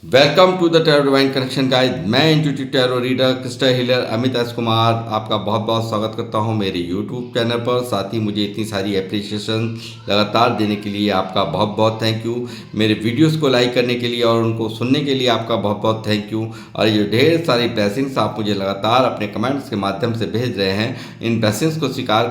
Welcome to the tarot divine connection guys. मैं intuitive tarot reader crystal healer Amit S Kumar आपका बहुत बहुत स्वागत करता हूं मेरे यूट्यूब चैनल पर। साथ ही मुझे इतनी सारी एप्रिसिएशन लगातार देने के लिए आपका बहुत बहुत थैंक यू। मेरे वीडियोस को लाइक करने के लिए और उनको सुनने के लिए आपका बहुत बहुत थैंक यू। और ये ढेर सारी ब्लेसिंग्स आप मुझे लगातार अपने कमेंट्स के माध्यम से भेज रहे हैं। इन ब्लेसिंग्स को स्वीकार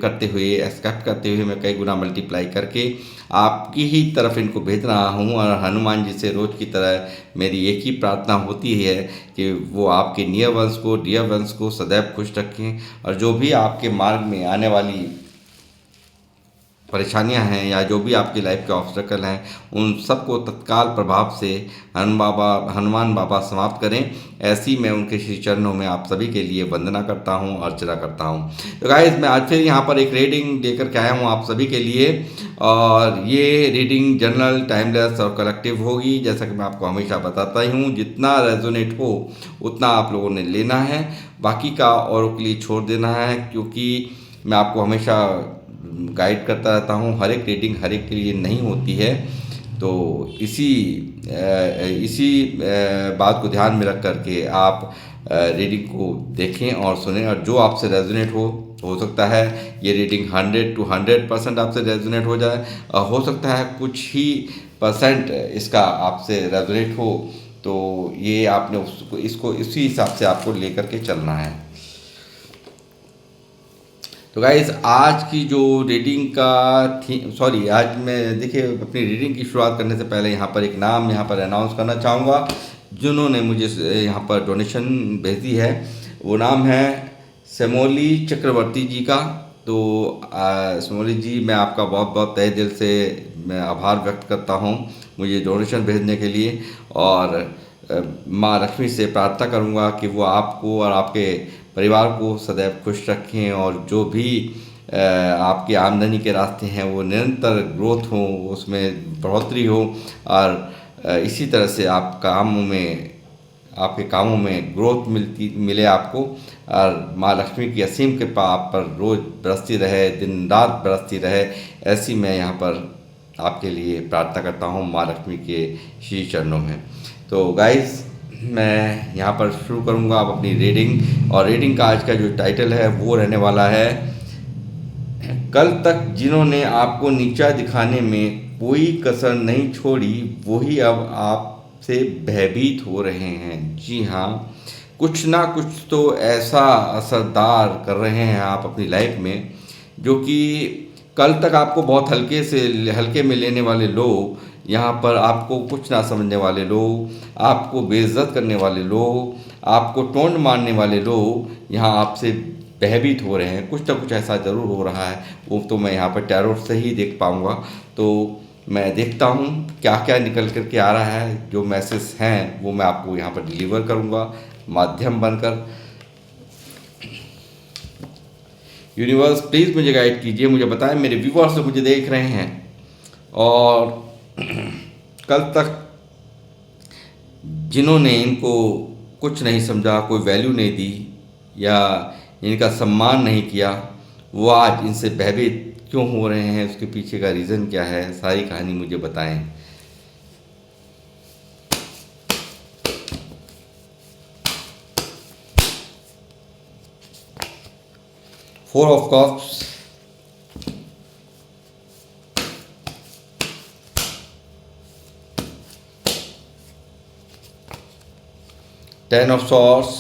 करते हुए एक्सेप्ट करते हुए मैं कई गुना मल्टीप्लाई करके आपकी ही तरफ इनको भेज रहा हूँ। और हनुमान जी से रोज की तरह मेरी एक ही प्रार्थना होती है कि वो आपके नियर वंश को डियर वंश को सदैव खुश रखें। और जो भी आपके मार्ग में आने वाली परेशानियां हैं या जो भी आपकी लाइफ के ऑब्स्टेकल हैं उन सबको तत्काल प्रभाव से हनुमान बाबा समाप्त करें। ऐसी मैं उनके श्री चरणों में आप सभी के लिए वंदना करता हूं, अर्चना करता हूं। तो गाइस, मैं आज फिर यहाँ पर एक रीडिंग लेकर के आया हूँ आप सभी के लिए। और ये रीडिंग जनरल, टाइमलेस और कलेक्टिव होगी। जैसा कि मैं आपको हमेशा बताता ही हूँ, जितना रेजोनेट हो उतना आप लोगों ने लेना है, बाकी का औरों के लिए छोड़ देना है। क्योंकि मैं आपको हमेशा गाइड करता रहता हूँ, हर एक रीडिंग हर एक के लिए नहीं होती है। तो इसी बात को ध्यान में रख करके आप रीडिंग को देखें और सुनें। और जो आपसे रेजोनेट हो सकता है ये रीडिंग 100 to 100% आपसे रेजोनेट हो जाए, और हो सकता है कुछ ही परसेंट इसका आपसे रेजोनेट हो। तो ये आपने उसको इसको इसी हिसाब से आपको लेकर के चलना है। तो गाइस, आज की जो रीडिंग का थी, सॉरी, आज मैं देखिए अपनी रीडिंग की शुरुआत करने से पहले यहाँ पर एक नाम यहाँ पर अनाउंस करना चाहूँगा जिन्होंने मुझे यहाँ पर डोनेशन भेजी है। वो नाम है सेमोली चक्रवर्ती जी का। तो सेमोली जी, मैं आपका बहुत बहुत तहे दिल से मैं आभार व्यक्त करता हूँ मुझे डोनेशन भेजने के लिए। और माँ लक्ष्मी से प्रार्थना करूँगा कि वो आपको और आपके परिवार को सदैव खुश रखें, और जो भी आपकी आमदनी के रास्ते हैं वो निरंतर ग्रोथ हो, उसमें बढ़ोतरी हो। और इसी तरह से आप कामों में आपके कामों में ग्रोथ मिले आपको। और माँ लक्ष्मी की असीम कृपा आप पर रोज़ बरसती रहे, दिन रात बरसती रहे, ऐसी मैं यहाँ पर आपके लिए प्रार्थना करता हूँ माँ लक्ष्मी के श्री चरणों में। तो गाइस, मैं यहाँ पर शुरू करूँगा अब अपनी रीडिंग। और रीडिंग का आज का जो टाइटल है वो रहने वाला है, कल तक जिन्होंने आपको नीचा दिखाने में कोई कसर नहीं छोड़ी वही अब आपसे भयभीत हो रहे हैं। जी हाँ, कुछ ना कुछ तो ऐसा असरदार कर रहे हैं आप अपनी लाइफ में, जो कि कल तक आपको बहुत हल्के में लेने वाले लोग, यहाँ पर आपको कुछ ना समझने वाले लोग, आपको बेइज्जत करने वाले लोग, आपको टोंट मारने वाले लोग यहाँ आपसे भयभीत हो रहे हैं। कुछ ना कुछ ऐसा ज़रूर हो रहा है, वो तो मैं यहाँ पर टैरोट से ही देख पाऊँगा। तो मैं देखता हूँ क्या क्या निकल कर के आ रहा है। जो मैसेज हैं वो मैं आपको यहाँ पर डिलीवर करूँगा माध्यम बनकर। यूनिवर्स, प्लीज़ मुझे गाइड कीजिए, मुझे बताएं, मेरे व्यूवर्स मुझे देख रहे हैं और कल तक जिन्होंने इनको कुछ नहीं समझा, कोई वैल्यू नहीं दी या इनका सम्मान नहीं किया, वो आज इनसे भयभीत क्यों हो रहे हैं, उसके पीछे का रीज़न क्या है, सारी कहानी मुझे बताएं। 4 of Cups, 10 of Swords,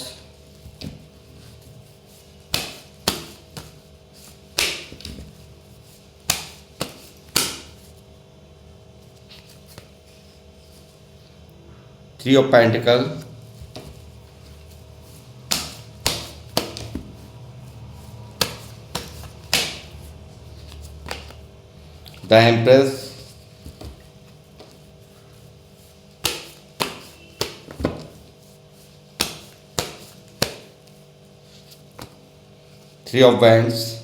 Three of Pentacles, the Empress, Three of Wands,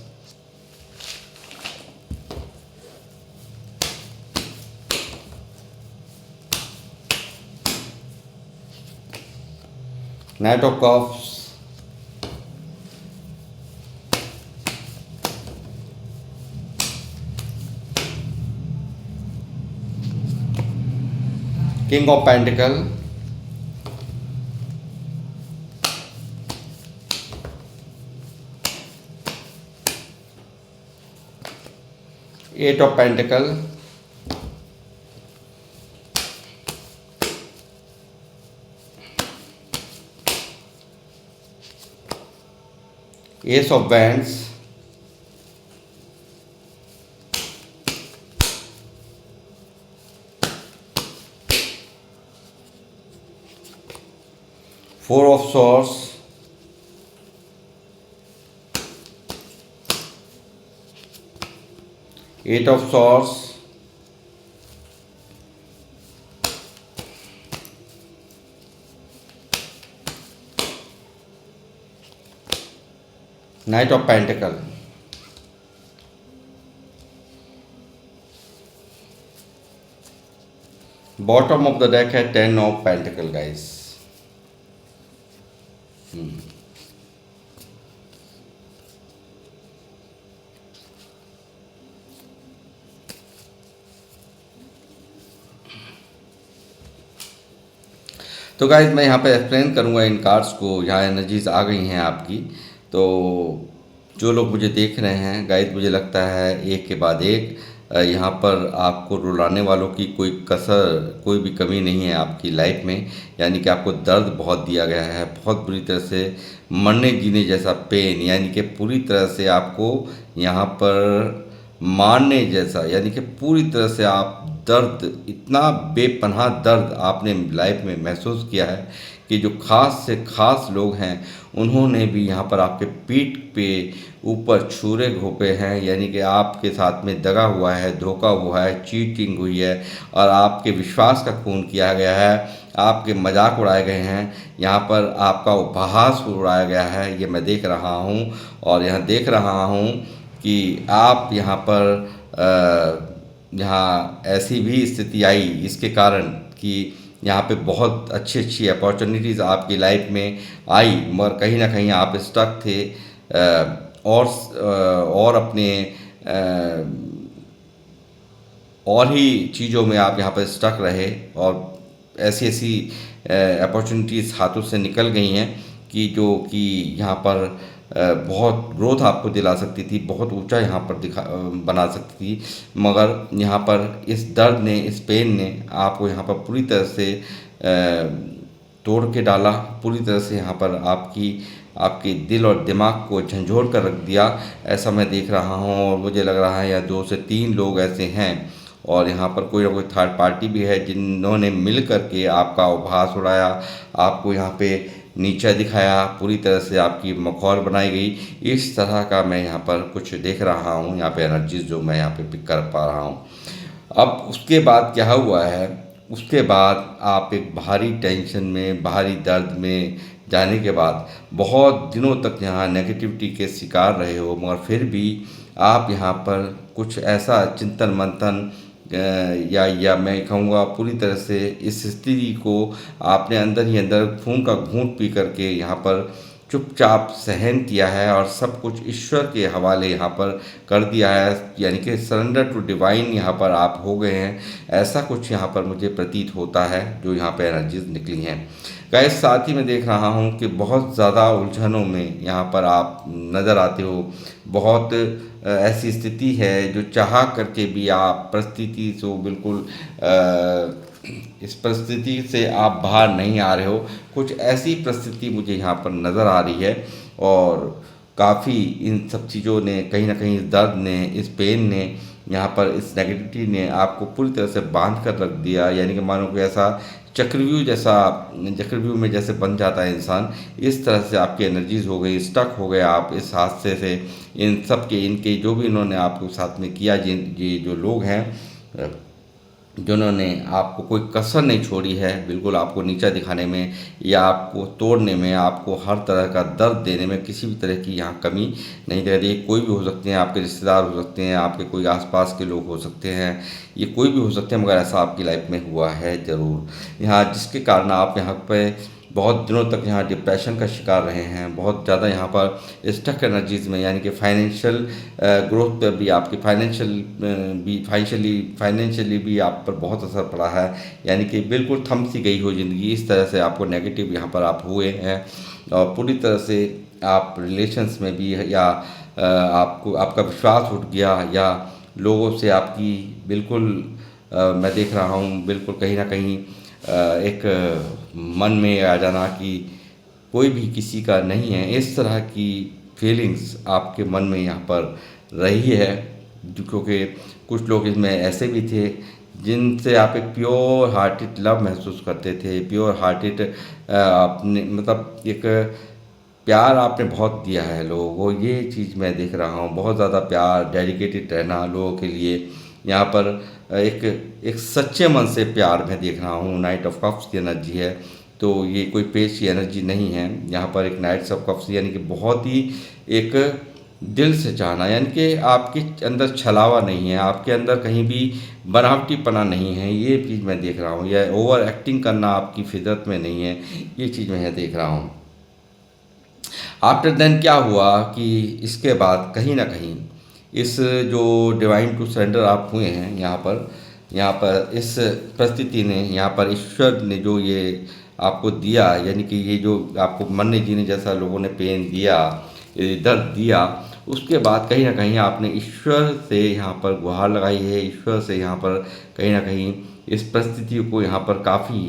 Knight of Cups, king of pentacle, eight of pentacle, ace of wands, four of swords, eight of swords, knight of pentacle. Bottom of the deck है ten of pentacle guys. तो guys मैं यहाँ पे explain करूँगा इन cards को। यहाँ energies आ गई हैं आपकी। तो जो लोग मुझे देख रहे हैं गाइज, मुझे लगता है एक के बाद एक यहाँ पर आपको रुलाने वालों की कोई कसर, कोई भी कमी नहीं है आपकी लाइफ में। यानी कि आपको दर्द बहुत दिया गया है, बहुत बुरी तरह से मरने जीने जैसा पेन, यानी कि पूरी तरह से आपको यहाँ पर मारने जैसा, यानी कि पूरी तरह से आप दर्द, इतना बेपनाह दर्द आपने लाइफ में महसूस किया है कि जो खास से खास लोग हैं उन्होंने भी यहाँ पर आपके पीठ पे ऊपर छुरे घोंपे हैं। यानी कि आपके साथ में दगा हुआ है, धोखा हुआ है, चीटिंग हुई है और आपके विश्वास का खून किया गया है, आपके मजाक उड़ाए गए हैं, यहाँ पर आपका उपहास उड़ाया गया है। ये मैं देख रहा हूँ और यहाँ देख रहा हूँ कि आप यहाँ पर यहाँ ऐसी भी स्थिति आई इसके कारण कि यहाँ पे बहुत अच्छी अच्छी अपॉर्चुनिटीज़ आपकी लाइफ में आई, मगर कहीं ना कहीं आप स्टक थे और अपने और ही चीज़ों में आप यहाँ पर स्टक रहे और ऐसी ऐसी अपॉर्चुनिटीज़ हाथों से निकल गई हैं कि यहाँ पर बहुत ग्रोथ आपको दिला सकती थी, बहुत ऊंचा यहाँ पर बना सकती थी, मगर यहाँ पर इस दर्द ने, इस पेन ने आपको यहाँ पर पूरी तरह से तोड़ के डाला, पूरी तरह से यहाँ पर आपके दिल और दिमाग को झंझोड़ कर रख दिया। ऐसा मैं देख रहा हूँ और मुझे लग रहा है यहाँ 2 से 3 लोग ऐसे हैं और यहाँ पर कोई ना कोई थर्ड पार्टी भी है जिन्होंने मिल करके आपका उपहास उड़ाया, आपको यहाँ पे नीचा दिखाया, पूरी तरह से आपकी मखौल बनाई गई। इस तरह का मैं यहाँ पर कुछ देख रहा हूँ, यहाँ पे एनर्जीज जो मैं यहाँ पे पिक कर पा रहा हूँ। अब उसके बाद क्या हुआ है, उसके बाद आप एक भारी टेंशन में, भारी दर्द में जाने के बाद बहुत दिनों तक यहाँ नेगेटिविटी के शिकार रहे हो, मगर फिर भी आप यहाँ पर कुछ ऐसा चिंतन मंथन या मैं कहूँगा पूरी तरह से इस स्थिति को आपने अंदर ही अंदर खून का घूंट पी करके यहाँ पर चुपचाप सहन किया है और सब कुछ ईश्वर के हवाले यहाँ पर कर दिया है। यानी कि सरेंडर टू डिवाइन यहाँ पर आप हो गए हैं, ऐसा कुछ यहाँ पर मुझे प्रतीत होता है जो यहाँ पर एनर्जीज निकली हैं। गाइस साथ ही मैं देख रहा हूँ कि बहुत ज़्यादा उलझनों में यहाँ पर आप नज़र आते हो। बहुत ऐसी स्थिति है जो चाह करके भी आप परिस्थिति से बिल्कुल इस परिस्थिति से आप बाहर नहीं आ रहे हो। कुछ ऐसी परिस्थिति मुझे यहाँ पर नज़र आ रही है और काफ़ी इन सब चीज़ों ने कहीं ना कहीं, इस दर्द ने, इस पेन ने, यहाँ पर इस नेगेटिविटी ने आपको पूरी तरह से बांध कर रख दिया। यानी कि मानो कि ऐसा चक्रव्यूह में जैसे बन जाता है इंसान, इस तरह से आपकी एनर्जीज हो गई, स्टक हो गए आप इस हादसे से। इन सब के, इनके जो भी इन्होंने आपके साथ में किया, ये जो लोग हैं जिन्होंने आपको कोई कसर नहीं छोड़ी है, बिल्कुल आपको नीचा दिखाने में या आपको तोड़ने में, आपको हर तरह का दर्द देने में किसी भी तरह की यहाँ कमी नहीं दे रही। कोई भी हो सकते हैं, आपके रिश्तेदार हो सकते हैं, आपके कोई आसपास के लोग हो सकते हैं, ये कोई भी हो सकते हैं, मगर ऐसा आपकी लाइफ में हुआ है ज़रूर यहाँ, जिसके कारण आप यहाँ पे बहुत दिनों तक यहाँ डिप्रेशन का शिकार रहे हैं, बहुत ज़्यादा यहाँ पर स्टक एनर्जीज़ में, यानी कि फाइनेंशियल ग्रोथ पर भी आपकी फाइनेंशियली भी आप पर बहुत असर पड़ा है, यानी कि बिल्कुल थम सी गई हो ज़िंदगी, इस तरह से आपको नेगेटिव यहाँ पर आप हुए हैं। और पूरी तरह से आप रिलेशंस में भी, या आपको आपका विश्वास उठ गया, या लोगों से आपकी बिल्कुल मैं देख रहा हूँ बिल्कुल कहीं ना कहीं एक मन में आ जाना कि कोई भी किसी का नहीं है, इस तरह की फीलिंग्स आपके मन में यहाँ पर रही है। क्योंकि कुछ लोग इसमें ऐसे भी थे जिनसे आप एक प्योर हार्टेड लव महसूस करते थे, प्योर हार्टेड आपने मतलब एक प्यार आपने बहुत दिया है लोगों को, ये चीज़ मैं देख रहा हूँ। बहुत ज़्यादा प्यार, डेडिकेटेड रहना लोगों के लिए यहाँ पर एक एक सच्चे मन से प्यार मैं देख रहा हूँ। नाइट ऑफ कप्स की एनर्जी है, तो ये कोई पेश की एनर्जी नहीं है। यहाँ पर एक नाइट्स ऑफ कप्स यानी कि बहुत ही एक दिल से चाहना, यानी कि आपके अंदर छलावा नहीं है, आपके अंदर कहीं भी बनावटीपना नहीं है, ये चीज़ मैं देख रहा हूँ। या ओवर एक्टिंग करना आपकी फितरत में नहीं है, ये चीज़ मैं देख रहा हूँ। आफ्टर देन क्या हुआ कि इसके बाद कहीं ना कहीं इस जो डिवाइन टू सरेंडर आप हुए हैं यहाँ पर इस परिस्थिति ने, यहाँ पर ईश्वर ने जो ये आपको दिया, यानी कि ये जो आपको मरने जीने जैसा लोगों ने पेन दिया, ये दर्द दिया, उसके बाद कहीं ना कहीं आपने ईश्वर से यहाँ पर गुहार लगाई है। ईश्वर से यहाँ पर कहीं ना कहीं इस परिस्थिति को यहाँ पर काफ़ी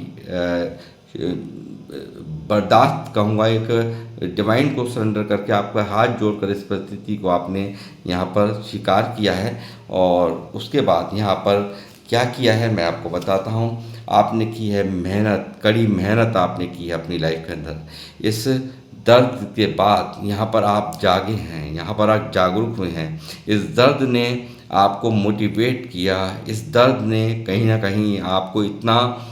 बर्दाश्त कहूँगा, एक डिवाइन को सरेंडर करके आपका हाथ जोड़कर इस परिस्थिति को आपने यहाँ पर स्वीकार किया है। और उसके बाद यहाँ पर क्या किया है मैं आपको बताता हूँ। आपने की है मेहनत, कड़ी मेहनत आपने की है अपनी लाइफ के अंदर। इस दर्द के बाद यहाँ पर आप जागे हैं, यहाँ पर आप जागरूक हुए हैं। इस दर्द ने आपको मोटिवेट किया, इस दर्द ने कहीं ना कहीं आपको इतना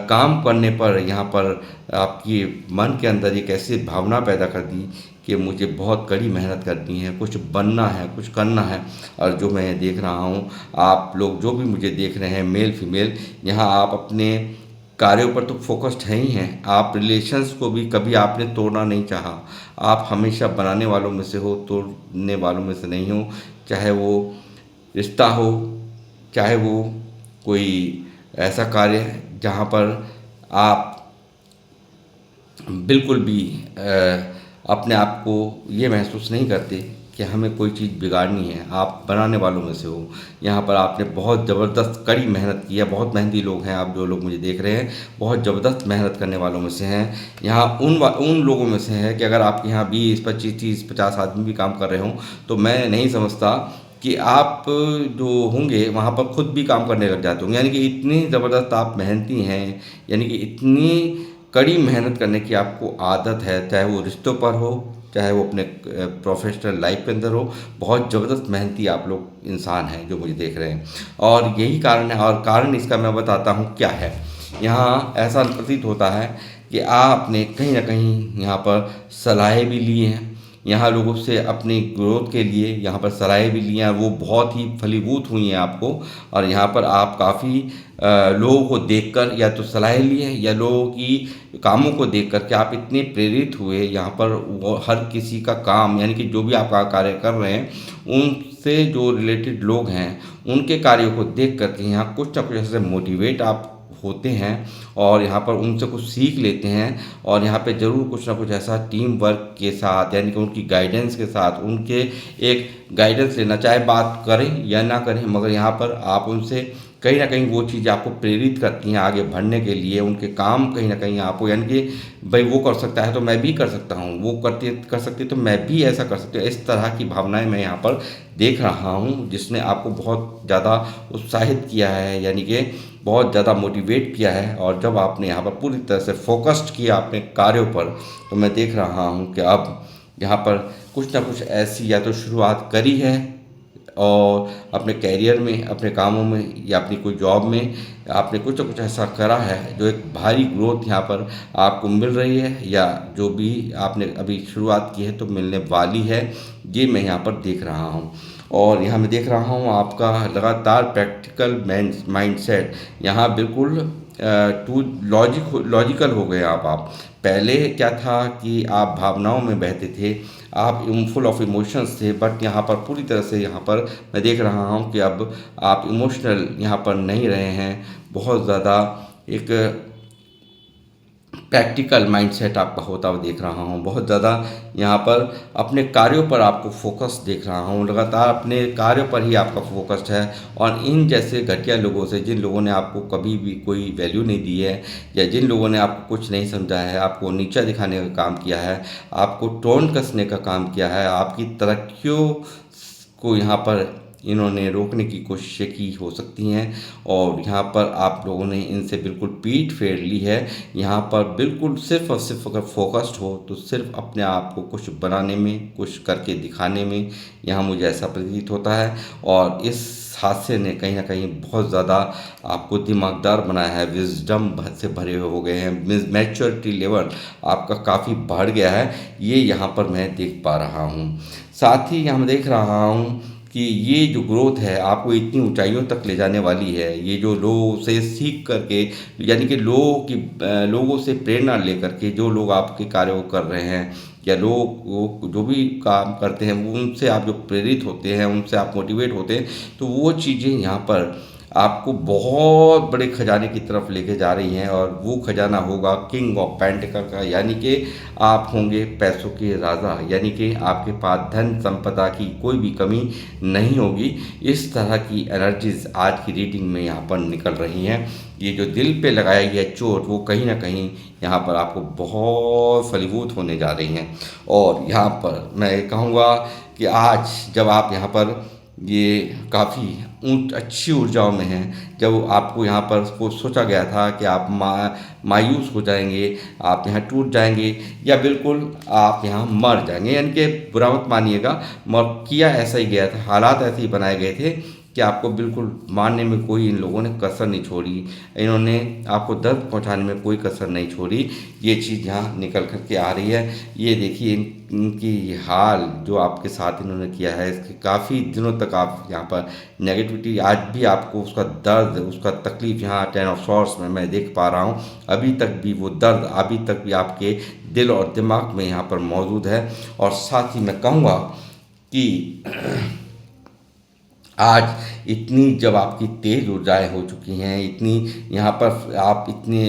काम करने पर यहाँ पर आपकी मन के अंदर एक ऐसी भावना पैदा कर दी कि मुझे बहुत कड़ी मेहनत करनी है, कुछ बनना है, कुछ करना है। और जो मैं देख रहा हूँ, आप लोग जो भी मुझे देख रहे हैं, मेल फीमेल, यहाँ आप अपने कार्यों पर तो फोकस्ड हैं ही हैं। आप रिलेशंस को भी कभी आपने तोड़ना नहीं चाहा, आप हमेशा बनाने वालों में से हो, तोड़ने वालों में से नहीं हो। चाहे वो रिश्ता हो, चाहे वो कोई ऐसा कार्य है जहाँ पर आप बिल्कुल भी अपने आप को ये महसूस नहीं करते कि हमें कोई चीज़ बिगाड़नी है, आप बनाने वालों में से हो। यहाँ पर आपने बहुत ज़बरदस्त कड़ी मेहनत की है। बहुत मेहनती लोग हैं आप जो लोग मुझे देख रहे हैं, बहुत ज़बरदस्त मेहनत करने वालों में से हैं। यहाँ उन लोगों में से है कि अगर आपके यहाँ 20 25 30 50 आदमी भी काम कर रहे हों, तो मैं नहीं समझता कि आप जो होंगे वहाँ पर खुद भी काम करने लग जाते होंगे। यानी कि इतनी ज़बरदस्त आप मेहनती हैं, यानी कि इतनी कड़ी मेहनत करने की आपको आदत है, चाहे वो रिश्तों पर हो, चाहे वो अपने प्रोफेशनल लाइफ के अंदर हो। बहुत ज़बरदस्त मेहनती आप लोग इंसान हैं जो मुझे देख रहे हैं, और यही कारण है। और कारण इसका मैं बताता हूँ क्या है। यहाँ ऐसा प्रतीत होता है कि आपने कहीं ना कहीं यहाँ पर सलाहें भी ली हैं, यहाँ लोगों से अपनी ग्रोथ के लिए यहाँ पर सलाहें भी ली हैं, वो बहुत ही फलीभूत हुई हैं आपको। और यहाँ पर आप काफ़ी लोगों को देखकर या तो सलाहें ली हैं, या लोगों की कामों को देख कर के आप इतने प्रेरित हुए। यहाँ पर वो हर किसी का काम, यानी कि जो भी आप कार्य कर रहे हैं, उनसे जो रिलेटेड लोग हैं उनके कार्यों को देख कर के यहाँ कुछ ना कुछ ऐसे मोटिवेट आप होते हैं, और यहाँ पर उनसे कुछ सीख लेते हैं। और यहाँ पे ज़रूर कुछ ना कुछ ऐसा टीम वर्क के साथ, यानी कि उनकी गाइडेंस के साथ, उनके एक गाइडेंस लेना, चाहे बात करें या ना करें, मगर यहाँ पर आप उनसे कहीं ना कहीं वो चीज़ आपको प्रेरित करती हैं आगे बढ़ने के लिए। उनके काम कहीं ना कहीं आपको, यानी कि भाई वो कर सकता है तो मैं भी कर सकता हूँ, वो कर सकती है तो मैं भी ऐसा कर सकती हूँ। इस तरह की भावनाएं मैं यहाँ पर देख रहा हूँ, जिसने आपको बहुत ज़्यादा उत्साहित किया है, यानी कि बहुत ज़्यादा मोटिवेट किया है। और जब आपने यहाँ पर पूरी तरह से फोकस्ड किया अपने कार्यों पर, तो मैं देख रहा हूँ कि अब यहाँ पर कुछ ना कुछ ऐसी या तो शुरुआत करी है, और अपने कैरियर में, अपने कामों में, या अपनी कोई जॉब में आपने कुछ ना कुछ ऐसा करा है जो एक भारी ग्रोथ यहाँ पर आपको मिल रही है, या जो भी आपने अभी शुरुआत की है तो मिलने वाली है, ये मैं यहाँ पर देख रहा हूँ। और यहाँ मैं देख रहा हूँ आपका लगातार प्रैक्टिकल माइंडसेट यहाँ बिल्कुल टू लॉजिकल हो गए आप। पहले क्या था कि आप भावनाओं में बहते थे, आप फुल ऑफ इमोशंस थे, बट यहाँ पर पूरी तरह से यहाँ पर मैं देख रहा हूँ कि अब आप इमोशनल यहाँ पर नहीं रहे हैं। बहुत ज़्यादा एक प्रैक्टिकल माइंडसेट आपका होता हुआ देख रहा हूँ। बहुत ज़्यादा यहाँ पर अपने कार्यों पर आपको फोकस देख रहा हूँ, लगातार अपने कार्यों पर ही आपका फोकस है। और इन जैसे घटिया लोगों से, जिन लोगों ने आपको कभी भी कोई वैल्यू नहीं दी है, या जिन लोगों ने आपको कुछ नहीं समझा है, आपको नीचा दिखाने का काम किया है, आपको टोन कसने का काम किया है, आपकी तरक्कियों को यहाँ पर इन्होंने रोकने की कोशिशें की हो सकती हैं, और यहाँ पर आप लोगों ने इनसे बिल्कुल पीठ फेर ली है। यहाँ पर बिल्कुल सिर्फ और सिर्फ अगर फोकस्ड हो तो सिर्फ अपने आप को कुछ बनाने में, कुछ करके दिखाने में, यहाँ मुझे ऐसा प्रतीत होता है। और इस हादसे ने कहीं ना कहीं बहुत ज़्यादा आपको दिमागदार बनाया है, विजडम से भरे हो गए हैं, मैच्योरिटी लेवल आपका काफ़ी बढ़ गया है, ये यहाँ पर मैं देख पा रहा हूँ। साथ ही यहाँ देख रहा हूँ कि ये जो ग्रोथ है आपको इतनी ऊंचाइयों तक ले जाने वाली है। ये जो लोगों से सीख करके, यानी कि लोगों से प्रेरणा लेकर के जो लोग आपके कार्य को कर रहे हैं, या लोग वो जो भी काम करते हैं, वो उनसे आप जो प्रेरित होते हैं, उनसे आप मोटिवेट होते हैं, तो वो चीज़ें यहाँ पर आपको बहुत बड़े खजाने की तरफ लेके जा रही हैं। और वो खजाना होगा किंग ऑफ पेंटिकल का, यानी कि आप होंगे पैसों के राजा, यानी कि आपके पास धन संपदा की कोई भी कमी नहीं होगी। इस तरह की एनर्जीज आज की रीडिंग में यहाँ पर निकल रही हैं। ये जो दिल पे लगाई है चोट, वो कहीं ना कहीं यहाँ पर आपको बहुत फलीभूत होने जा रही हैं। और यहाँ पर मैं कहूँगा कि आज जब आप यहाँ पर ये काफ़ी अच्छी ऊर्जाओं में हैं, जब आपको यहाँ पर को सोचा गया था कि आप मायूस हो जाएंगे, आप यहाँ टूट जाएंगे, या बिल्कुल आप यहाँ मर जाएंगे, यानी कि बुरा मत मानिएगा, मर किया ऐसा ही गया था, हालात ऐसे ही बनाए गए थे कि आपको बिल्कुल मारने में कोई इन लोगों ने कसर नहीं छोड़ी, इन्होंने आपको दर्द पहुंचाने में कोई कसर नहीं छोड़ी। ये चीज़ यहाँ निकल कर के आ रही है। ये देखिए इनकी ये हाल जो आपके साथ इन्होंने किया है, इसके काफ़ी दिनों तक आप यहाँ पर नेगेटिविटी, आज भी आपको उसका दर्द, उसका तकलीफ़ यहाँ 10 ऑफ सॉर्ड्स में मैं देख पा रहा हूँ। अभी तक भी वो दर्द अभी तक भी आपके दिल और दिमाग में यहाँ पर मौजूद है। और साथ ही मैं कहूँगा कि आज इतनी जब आपकी तेज़ ऊर्जाएँ हो चुकी हैं, इतनी यहाँ पर आप इतने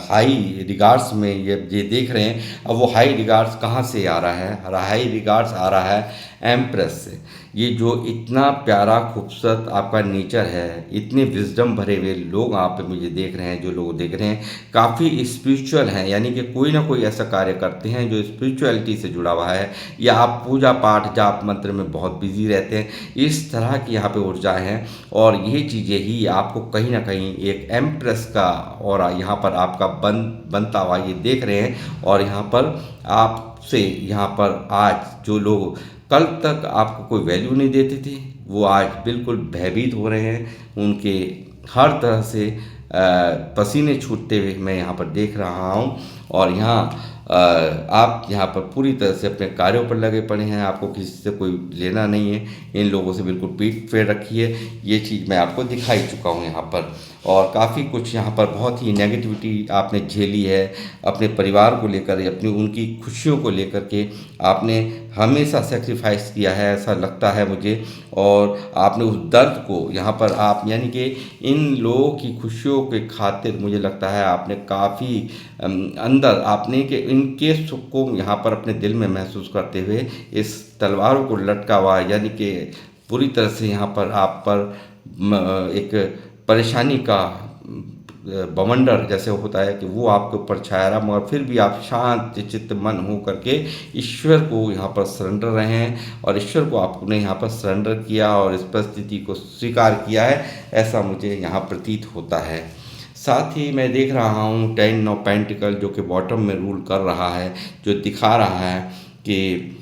हाई रिगार्ड्स में ये देख रहे हैं, अब वो हाई रिगार्ड्स कहाँ से आ रहा है? हाई रिगार्ड्स आ रहा है एम्प्रेस से। ये जो इतना प्यारा खूबसूरत आपका नेचर है, इतने विजडम भरे हुए लोग आप पे मुझे देख रहे हैं, जो लोग देख रहे हैं काफ़ी स्पिरिचुअल हैं, यानी कि कोई ना कोई ऐसा कार्य करते हैं जो स्पिरिचुअलिटी से जुड़ा हुआ है, या आप पूजा पाठ जाप मंत्र में बहुत बिजी रहते हैं। इस तरह की यहाँ पे ऊर्जाएं हैं, और ये चीज़ें ही आपको कहीं ना कहीं एक एम्प्रेस का और यहाँ पर आपका बनता हुआ ये देख रहे हैं। और यहाँ पर आपसे यहाँ पर आज जो लोग कल तक आपको कोई वैल्यू नहीं देते थे, वो आज बिल्कुल भयभीत हो रहे हैं। उनके हर तरह से पसीने छूटते हुए मैं यहाँ पर देख रहा हूँ। और यहाँ आप यहाँ पर पूरी तरह से अपने कार्यों पर लगे पड़े हैं, आपको किसी से कोई लेना नहीं है, इन लोगों से बिल्कुल पीठ फेर रखी है। ये चीज़ मैं आपको दिखाई चुका हूँ यहाँ पर। और काफ़ी कुछ यहाँ पर बहुत ही नेगेटिविटी आपने झेली है अपने परिवार को लेकर, अपनी उनकी खुशियों को लेकर के आपने हमेशा सेक्रीफाइस किया है, ऐसा लगता है मुझे। और आपने उस दर्द को यहाँ पर आप, यानी कि इन लोगों की खुशियों के खातिर मुझे लगता है आपने काफ़ी अंदर आपने कि इनके सुख को यहाँ पर अपने दिल में महसूस करते हुए इस तलवारों को लटका हुआ, यानी कि पूरी तरह से यहाँ पर आप पर एक परेशानी का बवंडर जैसे होता है कि वो आपके ऊपर छाया रहा, मगर फिर भी आप शांत चित्त मन हो करके ईश्वर को यहाँ पर सरेंडर रहे हैं, और ईश्वर को आपने यहाँ पर सरेंडर किया और इस परिस्थिति को स्वीकार किया है, ऐसा मुझे यहाँ प्रतीत होता है। साथ ही मैं देख रहा हूँ 10 ऑफ पेंटिकल जो कि बॉटम में रूल कर रहा है, जो दिखा रहा है कि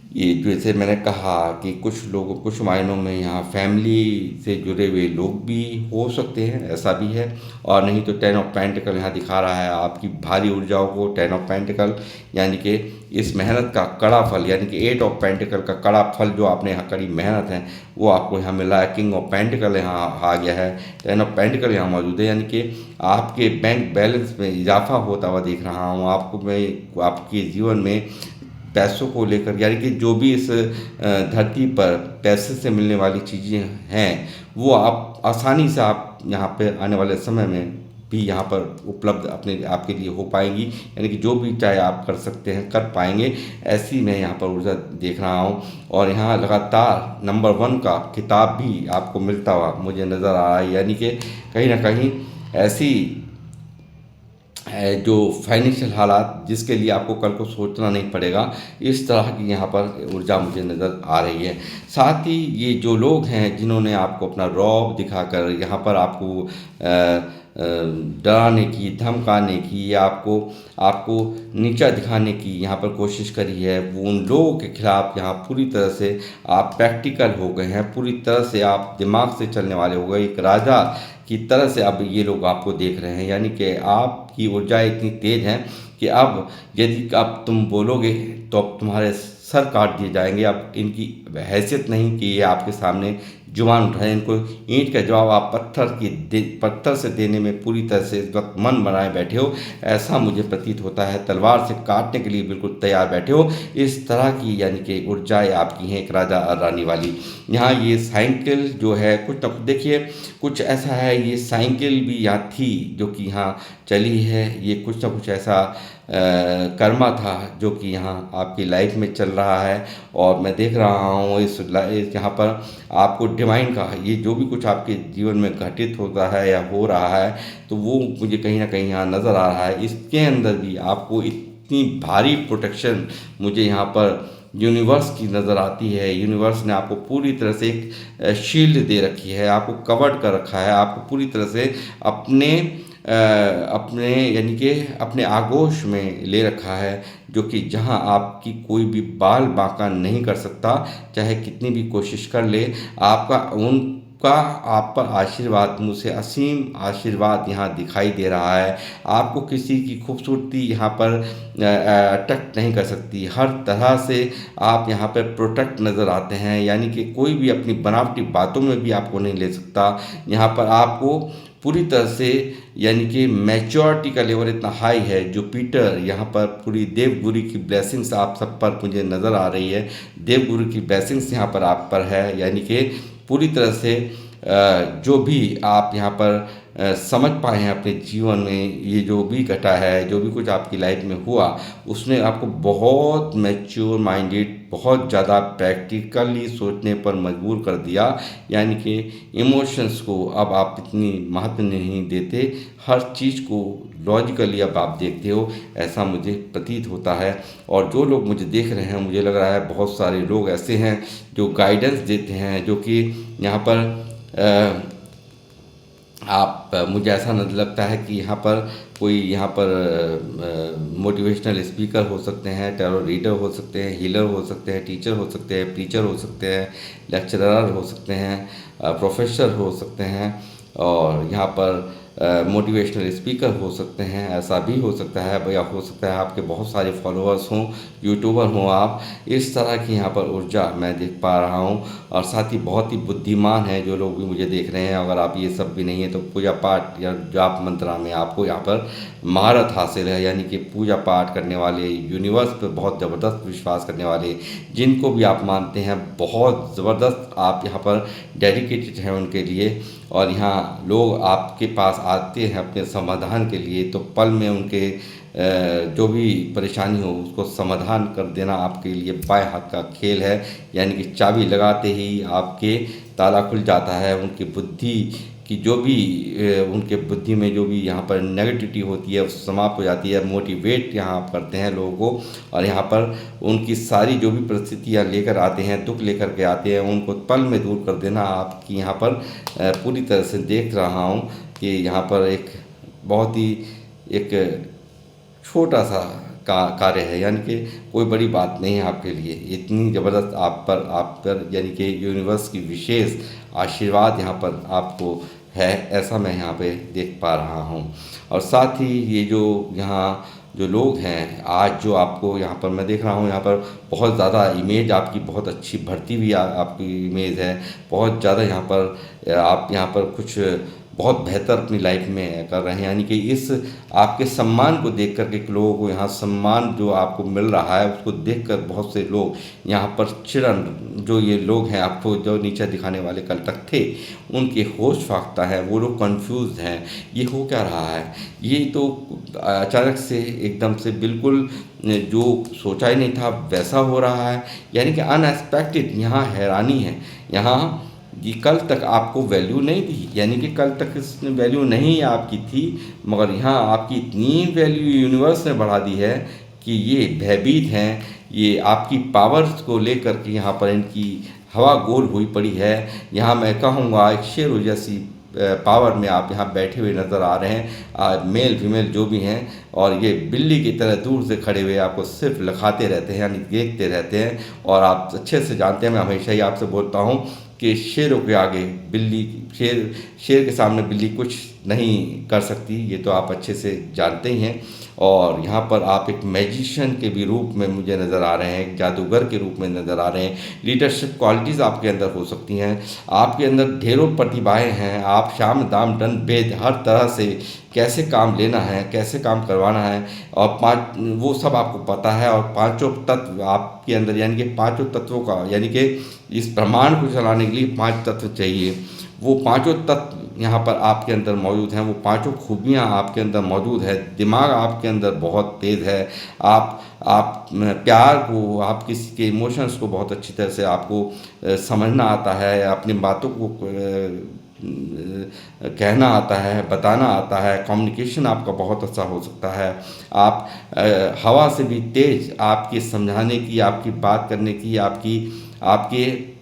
ये जैसे मैंने कहा कि कुछ लोगों कुछ मायनों में यहाँ फैमिली से जुड़े हुए लोग भी हो सकते हैं, ऐसा भी है। और नहीं तो 10 ऑफ पेंटिकल यहाँ दिखा रहा है आपकी भारी ऊर्जाओं को। 10 ऑफ पेंटिकल यानी कि इस मेहनत का कड़ा फल, यानी कि 8 ऑफ पेंटिकल का कड़ा फल जो आपने यहाँ कड़ी मेहनत है वो आपको यहाँ मिला है। किंग ऑफ पेंटिकल यहाँ आ गया है, 10 ऑफ पेंटिकल यहाँ मौजूद है, यानी कि आपके बैंक बैलेंस में इजाफा होता हुआ देख रहा हूँ आपको मैं। आपके जीवन में पैसों को लेकर, यानी कि जो भी इस धरती पर पैसे से मिलने वाली चीज़ें हैं वो आप आसानी से आप यहाँ पे आने वाले समय में भी यहाँ पर उपलब्ध अपने आपके लिए हो पाएंगी, यानी कि जो भी चाहे आप कर सकते हैं कर पाएंगे, ऐसी मैं यहाँ पर ऊर्जा देख रहा हूँ। और यहाँ लगातार नंबर 1 का खिताब भी आपको मिलता हुआ मुझे नज़र आ रहा है, यानी कि कहीं ना कहीं ऐसी जो फाइनेंशियल हालात जिसके लिए आपको कल को सोचना नहीं पड़ेगा, इस तरह की यहाँ पर ऊर्जा मुझे नज़र आ रही है। साथ ही ये जो लोग हैं जिन्होंने आपको अपना रौब दिखाकर यहाँ पर आपको डराने की, धमकाने की या आपको आपको नीचा दिखाने की यहाँ पर कोशिश करी है, वो उन लोगों के खिलाफ यहाँ पूरी तरह से आप प्रैक्टिकल हो गए हैं, पूरी तरह से आप दिमाग से चलने वाले हो गए। एक राजा की तरह से अब ये लोग आपको देख रहे हैं, यानी कि आपकी ऊर्जा इतनी तेज है कि अब यदि अब तुम बोलोगे तो अब तुम्हारे सर काट दिए जाएंगे। अब इनकी हैसियत नहीं कि ये आपके सामने जुबान उठाए, इनको ईंट का जवाब आप पत्थर से देने में पूरी तरह से इस वक्त मन बनाए बैठे हो, ऐसा मुझे प्रतीत होता है। तलवार से काटने के लिए बिल्कुल तैयार बैठे हो, इस तरह की यानी कि ऊर्जाएँ आपकी हैं एक राजा और रानी वाली। यहाँ ये साइकिल जो है कुछ न देखिए कुछ ऐसा है, ये साइकिल भी यहाँ थी जो कि यहाँ चली है, ये कुछ न कुछ ऐसा कर्मा था जो कि यहाँ आपकी लाइफ में चल रहा है। और मैं देख रहा हूँ इस यहाँ पर आपको डिवाइन का ये जो भी कुछ आपके जीवन में घटित होता है या हो रहा है तो वो मुझे कहीं ना कहीं यहाँ नज़र आ रहा है। इसके अंदर भी आपको इतनी भारी प्रोटेक्शन मुझे यहाँ पर यूनिवर्स की नज़र आती है। यूनिवर्स ने आपको पूरी तरह से एक शील्ड दे रखी है, आपको कवर्ड कर रखा है, आपको पूरी तरह से अपने यानी कि अपने आगोश में ले रखा है, जो कि जहां आपकी कोई भी बाल बांका नहीं कर सकता, चाहे कितनी भी कोशिश कर ले। आपका उनका आप पर आशीर्वाद, मुझसे असीम आशीर्वाद यहाँ दिखाई दे रहा है। आपको किसी की खूबसूरती यहाँ पर अट्रैक्ट नहीं कर सकती, हर तरह से आप यहाँ पर प्रोटेक्ट नज़र आते हैं, यानी कि कोई भी अपनी बनावटी बातों में भी आपको नहीं ले सकता। यहाँ पर आपको पूरी तरह से यानी कि मैच्योरिटी का लेवल इतना हाई है। जुपिटर यहाँ पर पूरी देवगुरु की ब्लेसिंग्स आप सब पर मुझे नज़र आ रही है, देवगुरु की ब्लेसिंग्स यहाँ पर आप पर है, यानी कि पूरी तरह से जो भी आप यहाँ पर समझ पाए हैं अपने जीवन में, ये जो भी घटा है, जो भी कुछ आपकी लाइफ में हुआ, उसने आपको बहुत मैच्योर माइंडेड, बहुत ज़्यादा प्रैक्टिकली सोचने पर मजबूर कर दिया। यानी कि इमोशंस को अब आप इतनी महत्व नहीं देते, हर चीज़ को लॉजिकली अब आप देखते हो, ऐसा मुझे प्रतीत होता है। और जो लोग मुझे देख रहे हैं, मुझे लग रहा है बहुत सारे लोग ऐसे हैं जो गाइडेंस देते हैं, जो कि यहाँ पर आप मुझे ऐसा नहीं लगता है कि यहाँ पर कोई यहाँ पर मोटिवेशनल स्पीकर हो सकते हैं, टैरो रीडर हो सकते हैं, हीलर हो सकते हैं, टीचर हो सकते हैं, प्रीचर हो सकते हैं, लेक्चरर हो सकते हैं, प्रोफेसर हो सकते हैं, और यहाँ पर मोटिवेशनल स्पीकर हो सकते हैं, ऐसा भी हो सकता है। या हो सकता है आपके बहुत सारे फॉलोअर्स हों, यूट्यूबर हों आप, इस तरह की यहाँ पर ऊर्जा मैं देख पा रहा हूँ। और साथ ही बहुत ही बुद्धिमान है जो लोग भी मुझे देख रहे हैं। अगर आप ये सब भी नहीं है तो पूजा पाठ या जाप मंत्रा में आपको यहाँ पर महारत हासिल है, यानी कि पूजा पाठ करने वाले, यूनिवर्स पर बहुत ज़बरदस्त विश्वास करने वाले, जिनको भी आप मानते हैं, बहुत ज़बरदस्त आप यहाँ पर डेडिकेटेड हैं उनके लिए। और यहाँ लोग आपके पास आते हैं अपने समाधान के लिए, तो पल में उनके जो भी परेशानी हो उसको समाधान कर देना आपके लिए बाएं हाथ का खेल है। यानी कि चाबी लगाते ही आपके ताला खुल जाता है। उनकी बुद्धि की जो भी उनके बुद्धि में जो भी यहाँ पर नेगेटिविटी होती है वो समाप्त हो जाती है। मोटिवेट यहाँ आप करते हैं लोगों को, और यहाँ पर उनकी सारी जो भी परिस्थितियाँ लेकर आते हैं, दुख लेकर के आते हैं, उनको पल में दूर कर देना आपकी यहाँ पर पूरी तरह से देख रहा हूँ कि यहाँ पर एक बहुत ही एक छोटा सा कार्य है, यानी कि कोई बड़ी बात नहीं है आपके लिए। इतनी ज़बरदस्त आप पर यानी कि यूनिवर्स की विशेष आशीर्वाद यहाँ पर आपको है, ऐसा मैं यहाँ पे देख पा रहा हूँ। और साथ ही ये जो यहाँ जो लोग हैं आज जो आपको यहाँ पर मैं देख रहा हूँ, यहाँ पर बहुत ज़्यादा इमेज आपकी बहुत अच्छी बढ़ती हुई आपकी इमेज है, बहुत ज़्यादा यहाँ पर आप यहाँ पर कुछ बहुत बेहतर अपनी लाइफ में कर रहे हैं। यानी कि इस आपके सम्मान को देख कर के लोगों को यहाँ सम्मान जो आपको मिल रहा है उसको देख कर बहुत से लोग यहाँ पर चिड़न, जो ये लोग हैं आपको जो नीचे दिखाने वाले कल तक थे, उनके होश फाख्ता है, वो लोग कंफ्यूज हैं ये हो क्या रहा है। ये तो अचानक से एकदम से बिल्कुल जो सोचा ही नहीं था वैसा हो रहा है, यानी कि अनएक्सपेक्टेड। यहाँ हैरानी है, यहाँ ये कल तक आपको वैल्यू नहीं थी, यानी कि कल तक इसमें वैल्यू नहीं आपकी थी, मगर यहाँ आपकी इतनी वैल्यू यूनिवर्स ने बढ़ा दी है कि ये भयभीत हैं, ये आपकी पावर्स को लेकर के यहाँ पर इनकी हवा गोल हुई पड़ी है। यहाँ मैं कहूँगा एक शेर जैसी पावर में आप यहाँ बैठे हुए नज़र आ रहे हैं, मेल फीमेल जो भी हैं, और ये बिल्ली की तरह दूर से खड़े हुए आपको सिर्फ लखाते रहते हैं, यानी देखते रहते हैं। और आप अच्छे से जानते हैं, मैं हमेशा ही आपसे बोलता हूँ कि शेरों के आगे बिल्ली, शेर के सामने बिल्ली कुछ नहीं कर सकती, ये तो आप अच्छे से जानते ही हैं। और यहाँ पर आप एक मैजिशियन के भी रूप में मुझे नज़र आ रहे हैं, एक जादूगर के रूप में नज़र आ रहे हैं। लीडरशिप क्वालिटीज़ आपके अंदर हो सकती हैं, आपके अंदर ढेरों प्रतिभाएं हैं, आप शाम दाम दंड भेद हर तरह से कैसे काम लेना है, कैसे काम करवाना है, और वो सब आपको पता है। और पांचों तत्व आपके अंदर, यानी कि पांचों तत्वों का, यानी कि इस ब्रह्मांड को चलाने के लिए 5 तत्व चाहिए, वो पांचों तत्व यहाँ पर आपके अंदर मौजूद हैं, वो पांचों खूबियाँ आपके अंदर मौजूद है। दिमाग आपके अंदर बहुत तेज़ है, आप प्यार को, आप किसी के इमोशंस को बहुत अच्छी तरह से आपको समझना आता है, अपनी बातों को कहना आता है, बताना आता है, कम्युनिकेशन आपका बहुत अच्छा हो सकता है। आप हवा से भी तेज़ आपकी समझाने की, आपकी बात करने की, आपके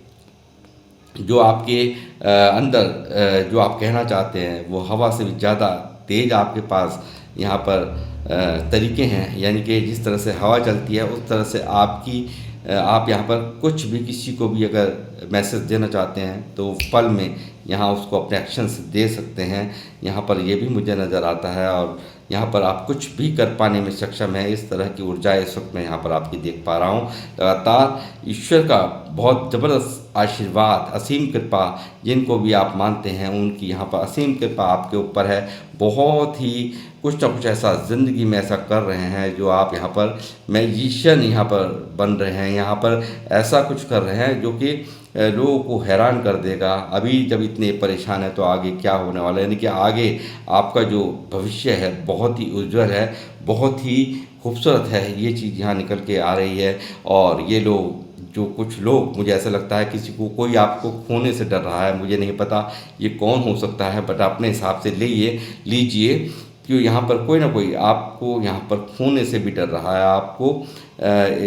जो आपके अंदर जो आप कहना चाहते हैं वो हवा से भी ज़्यादा तेज़ आपके पास यहाँ पर तरीके हैं। यानी कि जिस तरह से हवा चलती है उस तरह से आप यहाँ पर कुछ भी किसी को भी अगर मैसेज देना चाहते हैं तो पल में यहाँ उसको अपने एक्शन से दे सकते हैं। यहाँ पर ये भी मुझे नज़र आता है, और यहाँ पर आप कुछ भी कर पाने में सक्षम है। इस तरह की ऊर्जा इस वक्त मैं यहाँ पर आपकी देख पा रहा हूँ। लगातार ईश्वर का बहुत ज़बरदस्त आशीर्वाद, असीम कृपा, जिनको भी आप मानते हैं उनकी यहाँ पर असीम कृपा आपके ऊपर है। बहुत ही कुछ ना कुछ ऐसा ज़िंदगी में ऐसा कर रहे हैं जो आप यहाँ पर मैजिशियन यहाँ पर बन रहे हैं, यहाँ पर ऐसा कुछ कर रहे हैं जो कि लोगों को हैरान कर देगा। अभी जब इतने परेशान है तो आगे क्या होने वाला है, यानी कि आगे आपका जो भविष्य है बहुत ही उज्जवल है, बहुत ही खूबसूरत है। ये चीज़ यहाँ निकल के आ रही है। और ये लोग, जो कुछ लोग, मुझे ऐसा लगता है किसी को, कोई आपको खोने से डर रहा है, मुझे नहीं पता ये कौन हो सकता है, बट अपने हिसाब से लीजिए कि यहाँ पर कोई ना कोई आपको यहाँ पर खोने से भी डर रहा है। आपको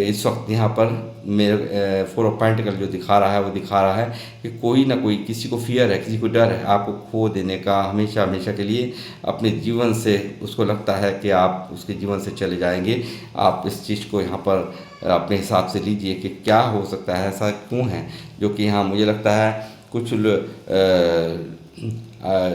इस वक्त यहाँ पर मेरे 4 ऑफ पेंटिकल जो दिखा रहा है वो दिखा रहा है कि कोई ना कोई, किसी को फियर है, किसी को डर है आपको खो देने का, हमेशा हमेशा के लिए अपने जीवन से। उसको लगता है कि आप उसके जीवन से चले जाएंगे। आप इस चीज़ को यहाँ पर अपने हिसाब से लीजिए कि क्या हो सकता है, ऐसा क्यों है, जो कि यहाँ मुझे लगता है कुछ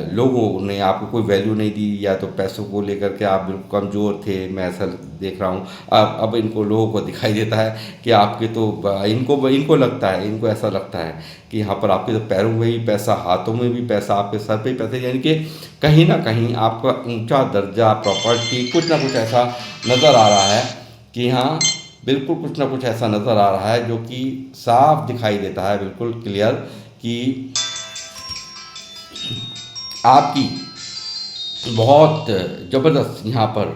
लोगों ने आपको कोई वैल्यू नहीं दी, या तो पैसों को लेकर के आप बिल्कुल कमज़ोर थे, मैं ऐसा देख रहा हूँ। अब इनको लोगों को दिखाई देता है कि आपके तो इनको लगता है, इनको ऐसा लगता है कि यहाँ पर आपके तो पैरों में भी पैसा, हाथों में भी पैसा, आपके सर पे भी पैसा, यानी कि कहीं ना कहीं आपका ऊंचा दर्जा, प्रॉपर्टी, कुछ ना कुछ ऐसा नज़र आ रहा है कि हाँ बिल्कुल कुछ ना कुछ ऐसा नज़र आ रहा है जो कि साफ दिखाई देता है, बिल्कुल क्लियर, कि आपकी बहुत ज़बरदस्त यहाँ पर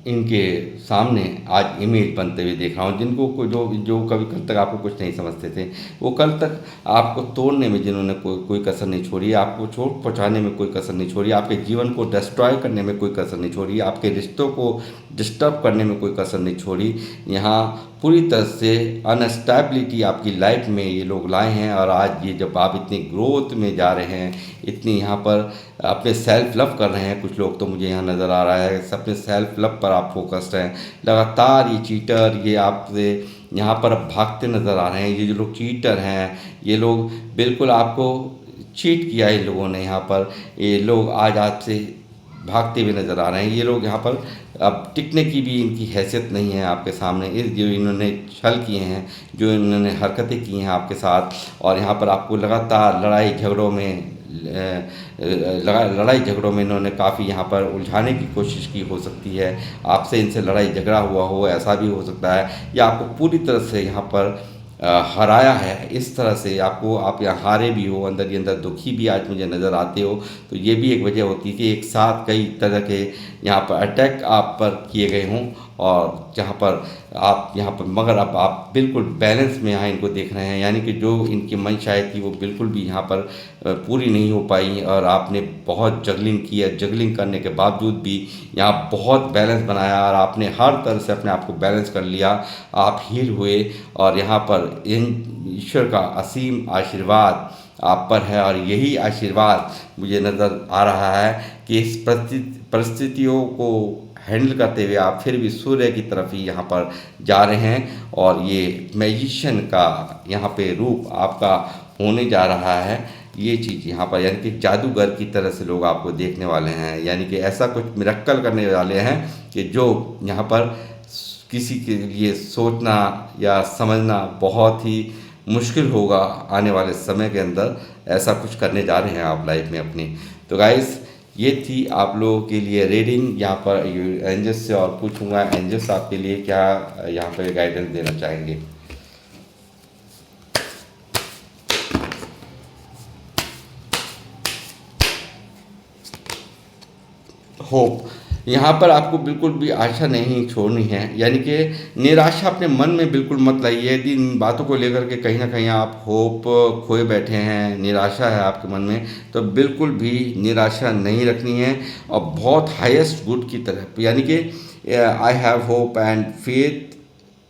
इनके सामने आज इमेज बनते हुए देख रहा हूँ। जिनको जो कभी कल तक आपको कुछ नहीं समझते थे, वो कल तक आपको तोड़ने में जिन्होंने कोई कसर नहीं छोड़ी, आपको चोट पहुँचाने में कोई कसर नहीं छोड़ी, आपके जीवन को डिस्ट्रॉय करने में कोई कसर नहीं छोड़ी, आपके रिश्तों को डिस्टर्ब करने में कोई कसर नहीं छोड़ी। यहाँ पूरी तरह से अनस्टेबिलिटी आपकी लाइफ में ये लोग लाए हैं। और आज ये जब आप इतनी ग्रोथ में जा रहे हैं, इतनी यहाँ पर अपने सेल्फ लव कर रहे हैं, कुछ लोग तो मुझे यहाँ नज़र आ रहा है अपने सेल्फ लव पर पर आप फोकस्ड हैं। लगातार ये चीटर ये आपसे यहाँ पर अब भागते नज़र आ रहे हैं। ये जो लोग चीटर हैं, ये लोग बिल्कुल आपको चीट किया इन लोगों ने। यहाँ पर ये लोग आज आपसे भागते हुए नज़र आ रहे हैं। ये लोग यहाँ पर अब टिकने की भी इनकी हैसियत नहीं है आपके सामने। इस जो इन्होंने छल किए हैं, जो इन्होंने हरकतें की हैं आपके साथ, और यहाँ पर आपको लगातार लड़ाई झगड़ों में इन्होंने काफ़ी यहाँ पर उलझाने की कोशिश की हो सकती है। आपसे इनसे लड़ाई झगड़ा हुआ हो, ऐसा भी हो सकता है, या आपको पूरी तरह से यहाँ पर हराया है। इस तरह से आपको आप यहाँ हारे भी हो, अंदर ही अंदर दुखी भी आज मुझे नज़र आते हो। तो ये भी एक वजह होती है कि एक साथ कई तरह के यहाँ पर अटैक आप पर किए गए हों, और जहाँ पर आप यहाँ पर मगर अब आप बिल्कुल बैलेंस में यहाँ इनको देख रहे हैं। यानी कि जो इनकी मंशाएँ थी वो बिल्कुल भी यहाँ पर पूरी नहीं हो पाई, और आपने बहुत जगलिंग की है। जगलिंग करने के बावजूद भी यहाँ बहुत बैलेंस बनाया, और आपने हर तरह से अपने आप को बैलेंस कर लिया। आप हील हुए, और यहाँ पर ईश्वर का असीम आशीर्वाद आप पर है। और यही आशीर्वाद मुझे नज़र आ रहा है कि इस परिस्थितियों को हैंडल करते हुए आप फिर भी सूर्य की तरफ ही यहाँ पर जा रहे हैं, और ये मैजिशियन का यहाँ पे रूप आपका होने जा रहा है। ये चीज़ यहाँ पर यानी कि जादूगर की तरह से लोग आपको देखने वाले हैं। यानी कि ऐसा कुछ मिरेक्कल करने वाले हैं कि जो यहाँ पर किसी के लिए सोचना या समझना बहुत ही मुश्किल होगा। आने वाले समय के अंदर ऐसा कुछ करने जा रहे हैं आप लाइफ में अपनी। तो गाइस, ये थी आप लोगों के लिए रीडिंग यहाँ पर एंजल्स से, और पूछूंगा एंजल्स आपके लिए क्या यहाँ पर गाइडेंस देना चाहेंगे। होप, यहाँ पर आपको बिल्कुल भी आशा नहीं छोड़नी है। यानी कि निराशा अपने मन में बिल्कुल मत लाइए। यदि इन बातों को लेकर के कहीं ना कहीं आप होप खोए बैठे हैं, निराशा है आपके मन में, तो बिल्कुल भी निराशा नहीं रखनी है, और बहुत हाईएस्ट गुड की तरफ, यानी कि I have hope and faith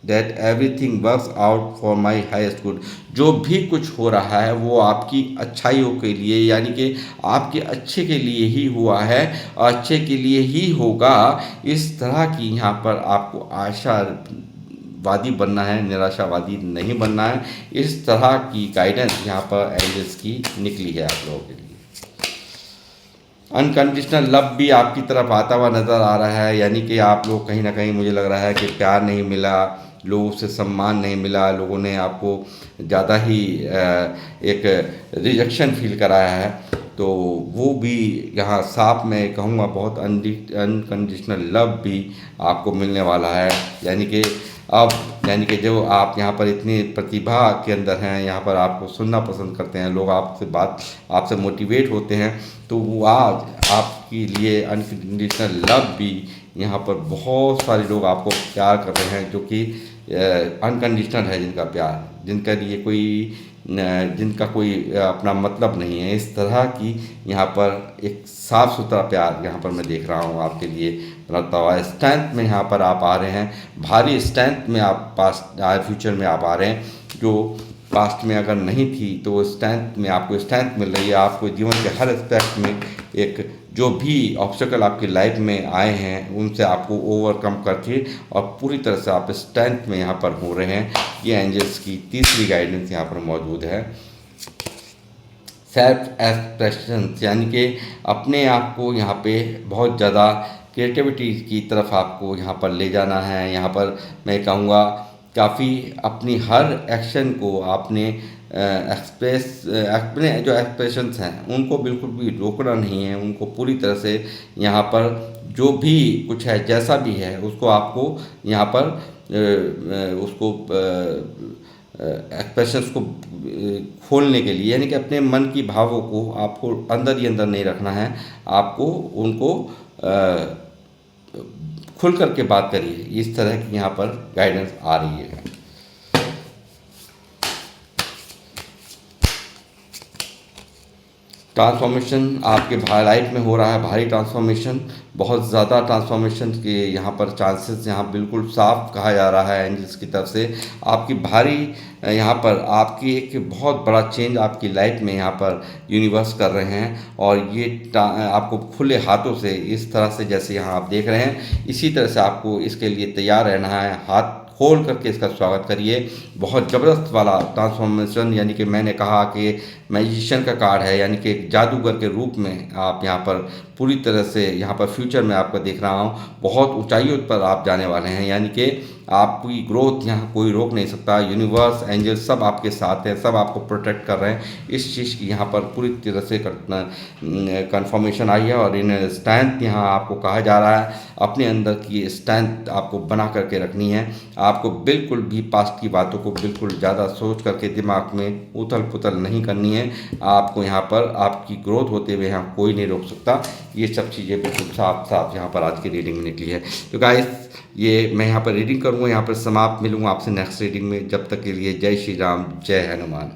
that everything works out for my highest good. जो भी कुछ हो रहा है वो आपकी अच्छाइयों के लिए, यानी कि आपके अच्छे के लिए ही हुआ है, और अच्छे के लिए ही होगा। इस तरह की यहाँ पर आपको आशावादी बनना है, निराशावादी नहीं बनना है। इस तरह की गाइडेंस यहाँ पर एंजल्स की निकली है आप लोगों के लिए। अनकंडीशनल लव भी आपकी तरफ आता हुआ नज़र आ रहा है। यानी कि आप लोग कहीं ना कहीं, मुझे लग रहा है कि प्यार नहीं मिला, लोगों से सम्मान नहीं मिला, लोगों ने आपको ज़्यादा ही एक रिजेक्शन फील कराया है। तो वो भी यहाँ साफ मैं कहूँगा बहुत अनकंडीशनल लव भी आपको मिलने वाला है। यानी कि अब जो आप यहाँ पर इतनी प्रतिभा के अंदर हैं, यहाँ पर आपको सुनना पसंद करते हैं लोग, आपसे मोटिवेट होते हैं, तो वो आज आपके लिए अनकंडीशनल लव भी यहाँ पर बहुत सारे लोग आपको प्यार कर रहे हैं, जो कि अनकंडीशनल है जिनका प्यार, जिनका कोई अपना मतलब नहीं है। इस तरह की यहाँ पर एक साफ़ सुथरा प्यार यहाँ पर मैं देख रहा हूँ आपके लिए बनता हुआ। स्ट्रेंथ में यहाँ पर आप आ रहे हैं, भारी स्ट्रेंथ में आप फ्यूचर में आप आ रहे हैं, जो पास्ट में अगर नहीं थी तो स्ट्रेंथ में आपको स्ट्रेंथ मिल रही है। आपको जीवन के हर एस्पेक्ट में एक जो भी ऑब्स्टेकल आपकी लाइफ में आए हैं उनसे आपको ओवरकम करके और पूरी तरह से आप स्ट्रेंथ में यहाँ पर हो रहे हैं। ये एंजल्स की तीसरी गाइडेंस यहाँ पर मौजूद है। सेल्फ एक्सप्रेशन, यानी कि अपने आप को यहाँ पे बहुत ज़्यादा क्रिएटिविटी की तरफ आपको यहाँ पर ले जाना है। यहाँ पर मैं कहूँगा काफ़ी अपनी हर एक्शन को आपने अपने जो एक्सप्रेशंस हैं उनको बिल्कुल भी रोकना नहीं है, उनको पूरी तरह से यहाँ पर जो भी कुछ है जैसा भी है उसको आपको यहाँ पर उसको एक्सप्रेशंस को खोलने के लिए, यानी कि अपने मन की भावों को आपको अंदर ही अंदर नहीं रखना है, आपको उनको खुल करके बात करिए। इस तरह की यहाँ पर गाइडेंस आ रही है। ट्रांसफॉर्मेशन आपके लाइफ में हो रहा है, भारी ट्रांसफॉर्मेशन, बहुत ज़्यादा ट्रांसफॉर्मेशन के यहाँ पर चांसेस यहाँ बिल्कुल साफ कहा जा रहा है एंजल्स की तरफ से। आपकी भारी यहाँ पर आपकी एक बहुत बड़ा चेंज आपकी लाइफ में यहाँ पर यूनिवर्स कर रहे हैं, और ये आपको खुले हाथों से इस तरह से जैसे यहाँ आप देख रहे हैं, इसी तरह से आपको इसके लिए तैयार रहना है। हाथ खोल करके इसका स्वागत करिए। बहुत ज़बरदस्त वाला ट्रांसफॉर्मेशन, यानी कि मैंने कहा कि मैजिशियन का कार्ड है, यानी कि एक जादूगर के रूप में आप यहाँ पर पूरी तरह से यहाँ पर फ्यूचर में आपको देख रहा हूँ। बहुत ऊंचाइयों पर आप जाने वाले हैं, यानी कि आपकी ग्रोथ यहाँ कोई रोक नहीं सकता। यूनिवर्स, एंजल सब आपके साथ हैं, सब आपको प्रोटेक्ट कर रहे हैं। इस चीज़ की यहाँ पर पूरी तरह से कन्फर्मेशन आई है, और इन स्ट्रेंथ यहाँ आपको कहा जा रहा है, अपने अंदर की स्ट्रेंथ आपको बना करके रखनी है। आपको बिल्कुल भी पास्ट की बातों को बिल्कुल ज़्यादा सोच करके दिमाग में उथल पुथल नहीं करनी है। आपको यहाँ पर आपकी ग्रोथ होते हुए यहाँ कोई नहीं रोक सकता। ये सब चीज़ें बिल्कुल साफ साफ यहाँ पर आज की रीडिंग में निकली है। तो गाइस, ये मैं यहाँ पर रीडिंग करूँगा, यहाँ पर समाप्त। मिलूँगा आपसे नेक्स्ट रीडिंग में। जब तक के लिए जय श्री राम, जय हनुमान।